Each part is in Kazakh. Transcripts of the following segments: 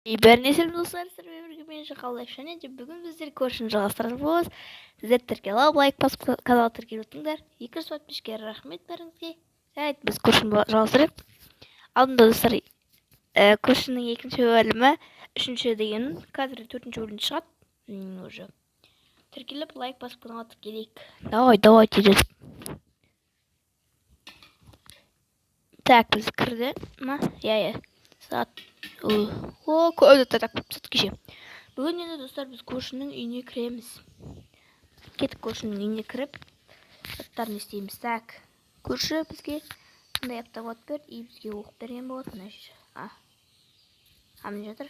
Бәріне сәлем достар, сіздермен бірге мен Шақалдайып және де бүгін біздер көршіні жалғастыратын боламыз. Сіздер тіркеліп алып, лайк басып каналға тіркеліп өтіңдер. 200 подписчикке рахмет бәріңізге. Жарайды, біз көршіні жалғастырайық. Алдында достар, көршінің екінші бөлімі, үшінші деген қазір төртінші бөлім шығады. Уже тіркеліп, лайк басып каналға тіркелейік. Давай, тезірек. Так, біз кірді ма? Я. Saat saat kişi. Bugün yine dostlar biz көршінің үйіне кіреміз. Кетіп көршінің үйіне кіріп, заттарын істейміз. Так, көрші бізге мындай автомат берді, и бізге оқ берген болады. Мына жатыр.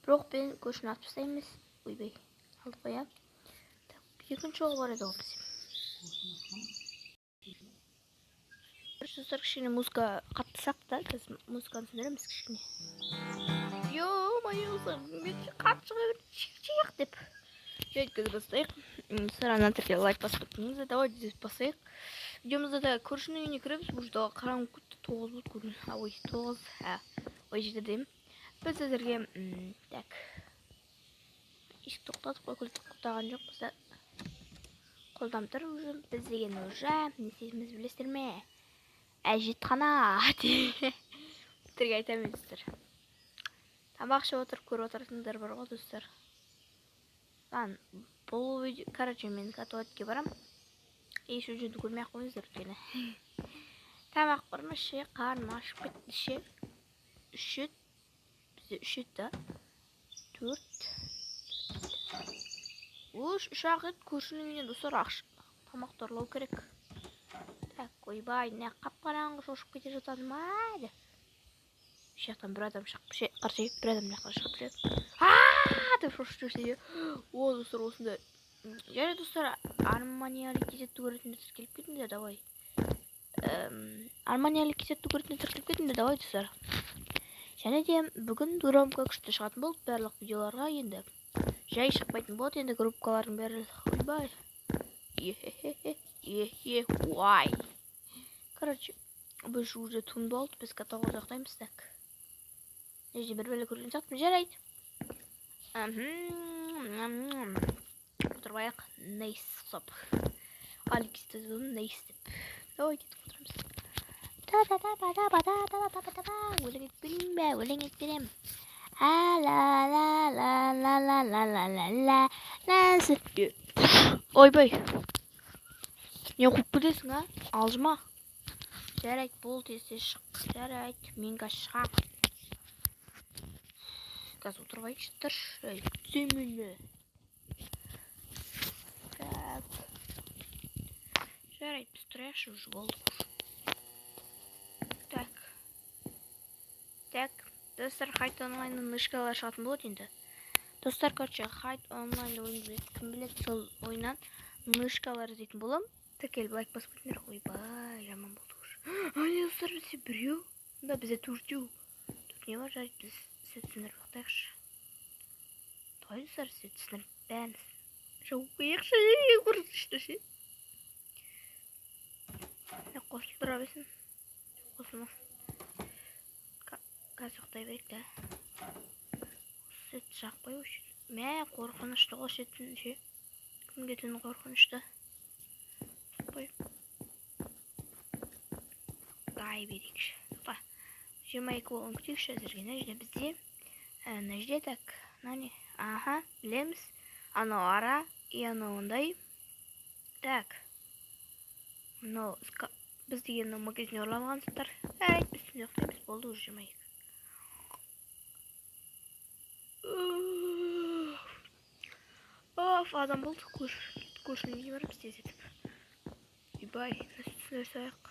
Бір оқпен көршіні атып тастаймыз. Ойбай, алып қоям. Так, екінші оғы бар еді ғой біз. Достар, кішкене музыка қаттысақ та, біз музыканы сөндіреміз кішкене. Ё-моё, мен қатты шыға берді, деп. Жайт бастайық. Сырана тіркеліп лайк басып өттіңіз. Давайте здесь басайық. Видеомызда да көршінің үйіне кіреміз. Уже қараңғы күтті 9 болды көрін. Ой, 9. Ой, жетірдеймін. Біз әзірге, так. Ешік тоқтатып қой, көлік тоқтаған жоқ. Бізді қолдам тұр уже. Біз деген уже. Не сезіміз білесіздер ме? Әжетхана. Бітірге айтамын достар. Тамақ ішіп отырып көріп отырсыңдар бар ғой достар. Бұл видео, короче, мен катуатке барам. Еш жүзді көрмей қойыңыздар өткені. Тамақ бар ма ше, қарным ашып кетті ше. Үшет. Бізде үшет да. 4. Үш-ақ ет көршінің үйіне достар тамақ торлау керек. Так, ойбай, не қап-қараңғы шошып кете жатады ма? Шияқтан бір адам шақып ше, қарсы бір адам наққа шақып ше. Деп шошып жүрсе. О, достар, осында. Және достар, арманияли кезетті көретінде тіркеліп кетіңдер, давай. Арманияли кезетті көретінде тіркеліп кетіңдер, давай достар. Және де бүгін громко күшті шығатын болды барлық видеоларға енді. Жай шықпайтын болды енді группкалардың бәрі. Ойбай. Уай. Короче, біз уже түн болды, біз катауға ұзақтаймыз, так. Нежде бір бәлі көрген сақтым, жарайды. Отырбайық, нейс соп. Алекс тізуін нейс деп. Давай кетіп отырамыз. Өлең етпелейм бә, өлең етпелейм. Ойбай. Не қуып кетесің, алжыма. Жарайды, бол тезде шық. Жарайды, мен қаш шығам. Қазір отырбайықшы тұр. Түземелі. Жарайды, біз тұрайықшы уже болдық. Так, достар, хайт онлайнның мышкалар шығатын болады енді. Достар, короче, хайт онлайн ойын біледі. Кім біледі, сол ойыннан мышкалар іздейтін болам. Тіркеліп лайк басып өтіңдер. Ойбай, жаман болды уже. Не достар, бізде біреу. Да, бізде төртеу. Не бар, жарайды, біз сәтсіндіріп бақтайықшы. Той достар, сәтсіндіріп бәміз. Жауып қойықшы, көрсішті ше. Қосылып тұра бесін. Қосылмасын. Қазір ұқтай берек та. Сет жақпай өшін. Мә, қорқынышты қосетін ше. Кім кетін қорқынышты. Қой. Дай берекші. 22 болын күтейікші әзірге. Нәжде бізде. Нәжде так. Нәне? Аха, білеміз. Анау ара. И анау ондай. Так. Біз деген магазин орламаған саттар. Әйт, біз түнде ұқтаймыз. Болды уже 22. Адам болды. Көршінің үйіне барып істез етіп. Үйбай, нәрсетсілер сайық.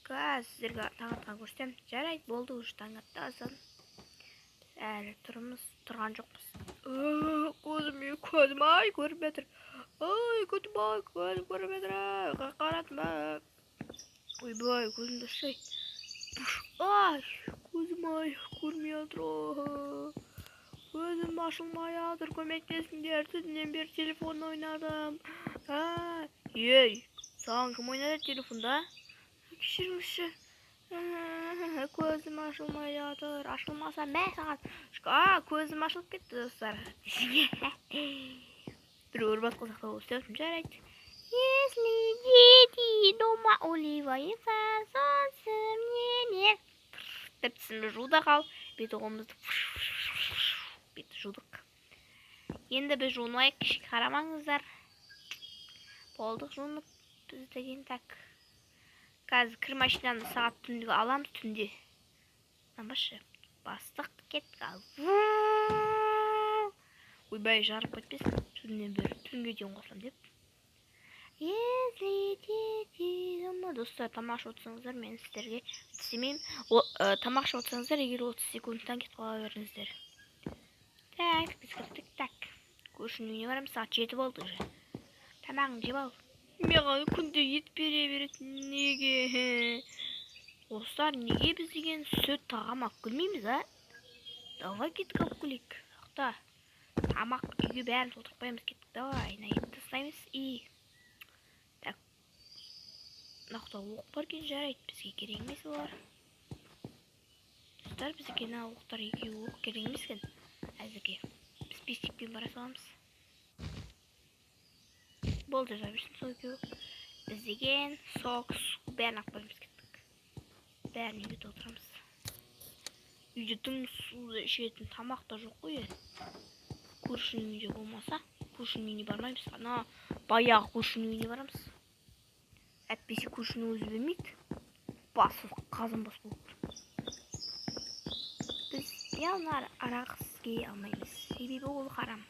Сіздерге таң атқан көрсетем. Жарайды, болды уже таң атты азан. Әлі тұрмыз, тұрған жоқпыз. Көзім ай, көріп бәтір. Ой, көтім ай, көзім көріп бәтір. Қаратым ай. Ойбай, көзім дұршай. Ай, көзім ай, көрмей атыр. Көзім ашылмай атыр, көмектесіңдер. Түннен бері телефон ойнадым. Ей, саған кім ойнады телефонда? Кешіріңізші. Көзім ашылмай жатыр. Ашылмаса мә сағат. Көзім ашылып кетті достар. Бір өрбат қылсақта болып істеушім жарайды. Если дети дома уливаются, солнцем не деп тісімді жуда қал. Беті қолымызды беті жудық. Енді біз жуынайық, кішке қарамаңыздар. Болдық жуынып біз деген так. Қазір кір машинаны сағат түнде аламыз түнде. Намашы бастық кеттік ал. Ойбай жарып кетпесін. Түннен бері түнге дейін қосылам деп. Если дети дома, достар, тамақ отырсаңыздар, мен сіздерге істемеймін. Тамақ отырсаңыздар, егер 30 секундтан кетіп қала беріңіздер. Так, біз кірдік, так. Көршінің үйіне барамыз, сағат 7 болды уже. Тамағын жеп ал. Маған күнде ет бере береді. Неге? Достар, неге біз деген сүт тағам алып келмейміз, а? Давай кетіп алып келейік. Тамақ үйге бәрін толтырып қоямыз, кеттік. Давай, етті тастаймыз. Так. Нақта оқ бар екен жарайды, бізге керек емес олар. Достар, бізге оқтар екеуі оқ керек емес екен. Әзірге біз бесікпен бара саламыз. Болды жабырсын сол екеуі. Біз деген сок, су бәрін алып қоямыз, кеттік. Бәрін үйге толтырамыз. Үйде дым суды ішетін тамақ та жоқ қой. Көршінің үйде болмаса, көршінің үйіне бармаймыз. Ана баяғы көршінің үйіне барамыз. Әтпесе көршінің өзі білмейді. Басы қазан бас болып. Біз яғына арақ іске алмаймыз. Себебі ол харам.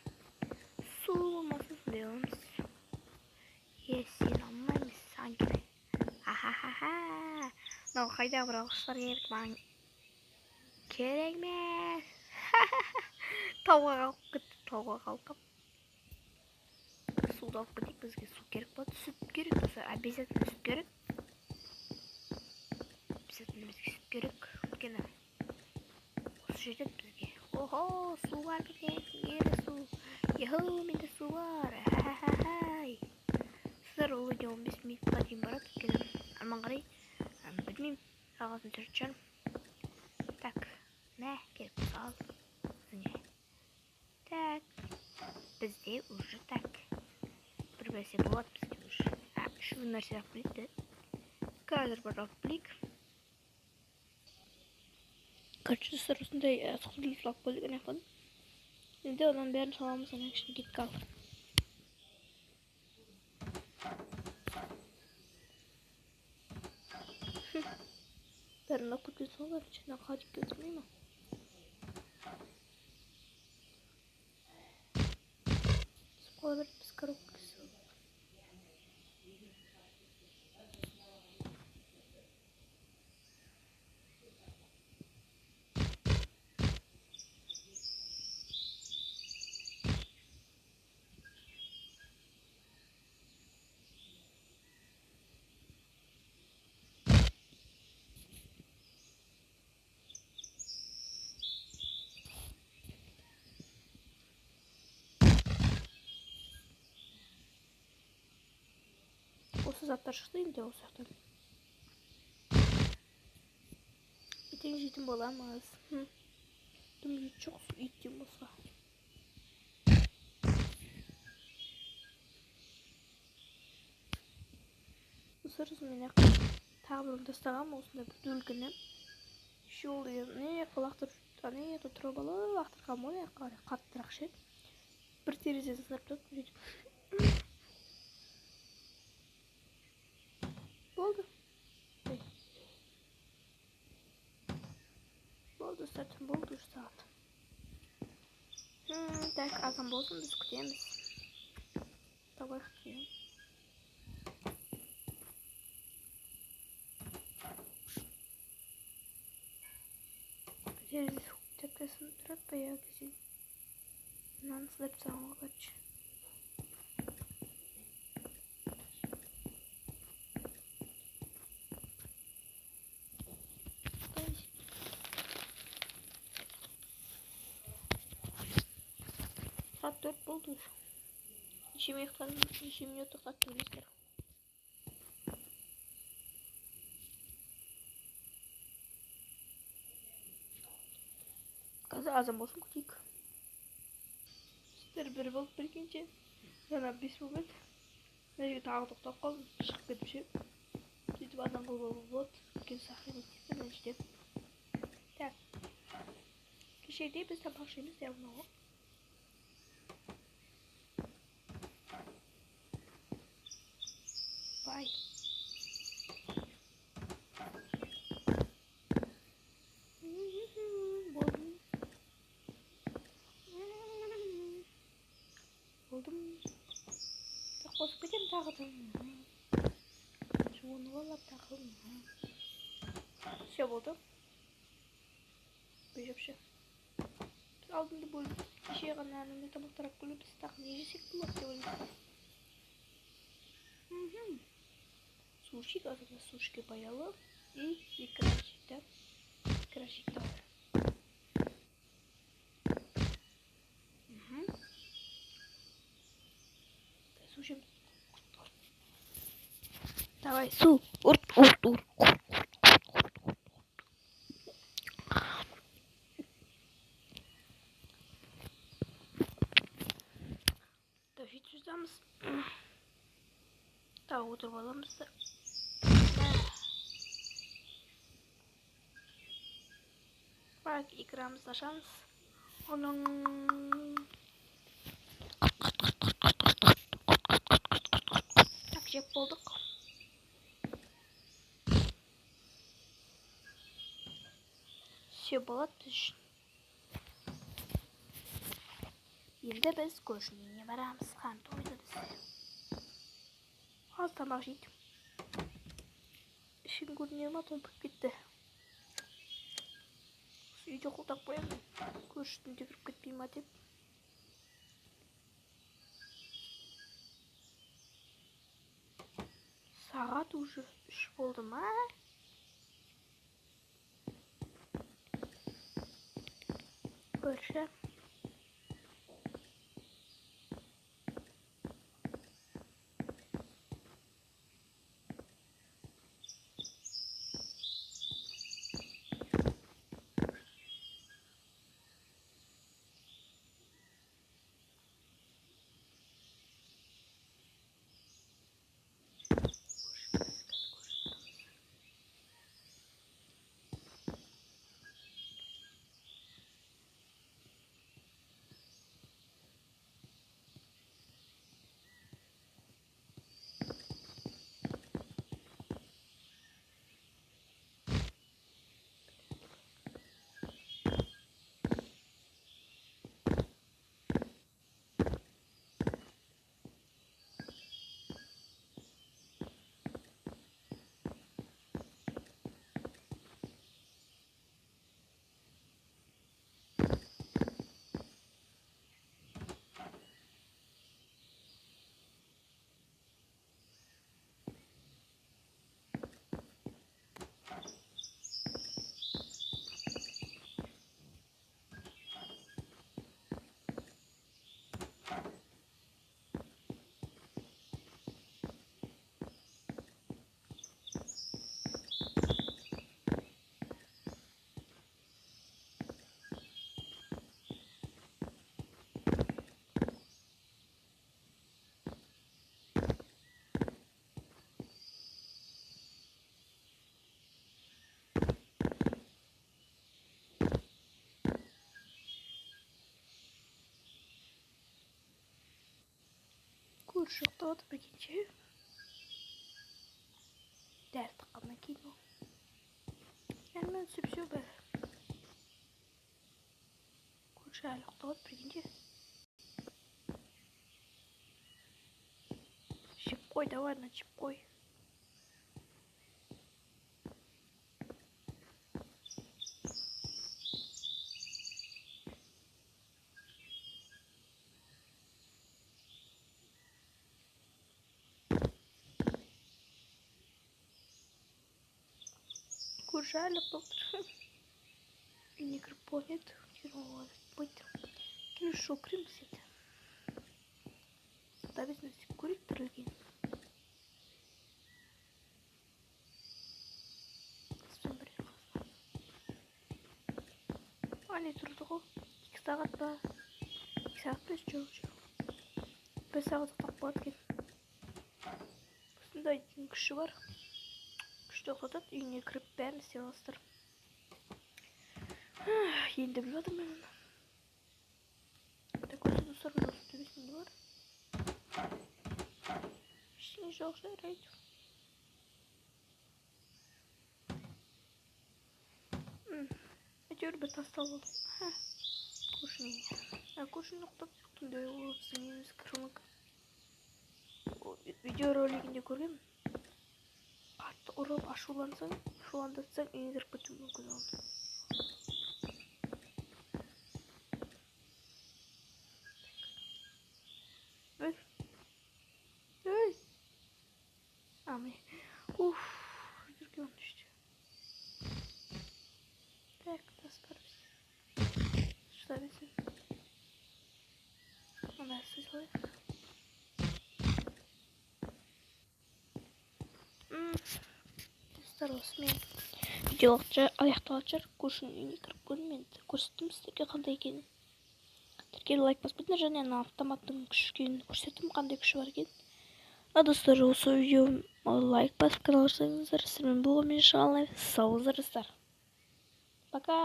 Су болмасын сондай аламыз. Сен алмаймыз, саған керек. Ха-ха-ха-ха. Мынау қайда бір алғыштар керек, маған керек емес. Тауға қалып кетті, тауға қалқып. Суды алып кетейік, бізге су керек болады. Сүт керек болса, обязательно сүт керек. Обязательно бізге сүт керек. Өйткені осы жерде бізге. Охо, су бар кеткен, ері су. Ехо, менде су бар. Ха-ха-ха-хай. Сіздер ол үйде 15 минутқа дейін барады. Өйткені арман қарай. Білмеймін, сағасын түрт жаным. Так, мә, керек болса ал. Так, бізде уже так. Бір бәсе болады бізде уже. Шүр нәрсе алып білейді. Қазір бір алып білейік. Короче, достар, осындай сұқсыз алып бөлген аяқпын. Енді одан бәрін саламыз, ана кішін кетіп қалды. Бәрін алып кеткен соң, жаңа қадып кетірмей ма? Olur biz karakterisi. Осы заттар шықты енді осы жақтан. Ертең жейтін боламыз. Дым ет жоқ, еттен болса. Сырыз мен тағы бір тастағам осында бір өлкіні. Шол не лақтырып тұрабалы лақтырғам ой қаттырақ ше. Бір терезесін сынып тұрып сөйтіп. Болды. Болды сәтім болды үш сағат. Так, азан болсын біз күтеміз. Давай күтем. Терезесі тәптесін тұрады баяғы кезде. Мынаны сылап тастағанға короче. Saat 4 oldu. İşimi yıktım, işimi yotoklattım bizler. азан болсын күтейік. Сіздер бір болып бергенше жаңа 5 болып еді. Мына жерге тағы тоқтап қалдым, шығып кетіп ше. Сөйтіп азан қылуға болады. Үлкен сахарин мен жетем. Так. Кешегідей біз тамақ ішеміз дәл мынау. Бай. Болдым. Так қосып кетемін тағы да. Жуынып алып тағы. Все болды. Бежепші. Біз алдында бөліп кеше ғана анымен тамақтарап күліп біз тағы не жесек болады деп ойлаймын. Суши, қазір сушиге баялы и красик, да? Красик да. Суши. Давай, су. Урт. Давид жүземіз. Тағы отырып аламыз да. Бak, ikramımızı açarız. Onun tak жеп болдық. Все болады біз үшін. Енді біз көршінің үйіне барамыз. Қан тойды біз. Az тамақ жейді. Ішін көрінер ма, томпып кетті. Үйде құлдап қоямын. Көршінің үйде кіріп кетпей ма деп. Сағат уже 3 болды ма? Көрші. Көрші ұқтауды бергенше. Дәрті қалмай кейін ол. Әлмен сөп-сө бір. Көрші әлі ұқтауды бергенше. Жеп қой, давай, жеп қой. Көрші әлі ұқтауды. Үйіне кіріп болмайды. Келесі жол кіреміз еді. Да біз нәрсе көрейік тірілген. Қыспен бірер қыз. Ане тұрды ғой. сағат па? 2 сағат па? Жоқ. 1 сағат ұйықтап қалады екен. Осындай күші бар. Күшті ұйықтатады, үйіне кіріп бәрін істей аласыздар. Енді біліп отырмын мен оны. Так осы достарым осы төбесінде бар. Ештеңе жоқ жарайды. Әйтеуір бір тастап алдым. Көршінің ұйықтап түнде ол біздің үйіміз кірмік. Видео ролигінде көргенмін. Қатты ұрып ашуландатсаң үйіне кіріп кетуі мүмкін болды. Эй! Жүрген düştü. Так, таспарбыз. Шыда берсін. Мына сызылайық. Достар, осымен видеолық аяқталып жатыр. Көршінің үйіне кіріп көрдім, мен көрсеттім сіздерге қандай екенін. Тіркеліп лайк баспайтындар, және автоматтың күшін көрсеттім, қандай күші бар екен. Достар, осы видео лайк басып канал жасаңыздар. Сіздермен болғанмен шыға алмаймын. Сау болыңыздар. Пока.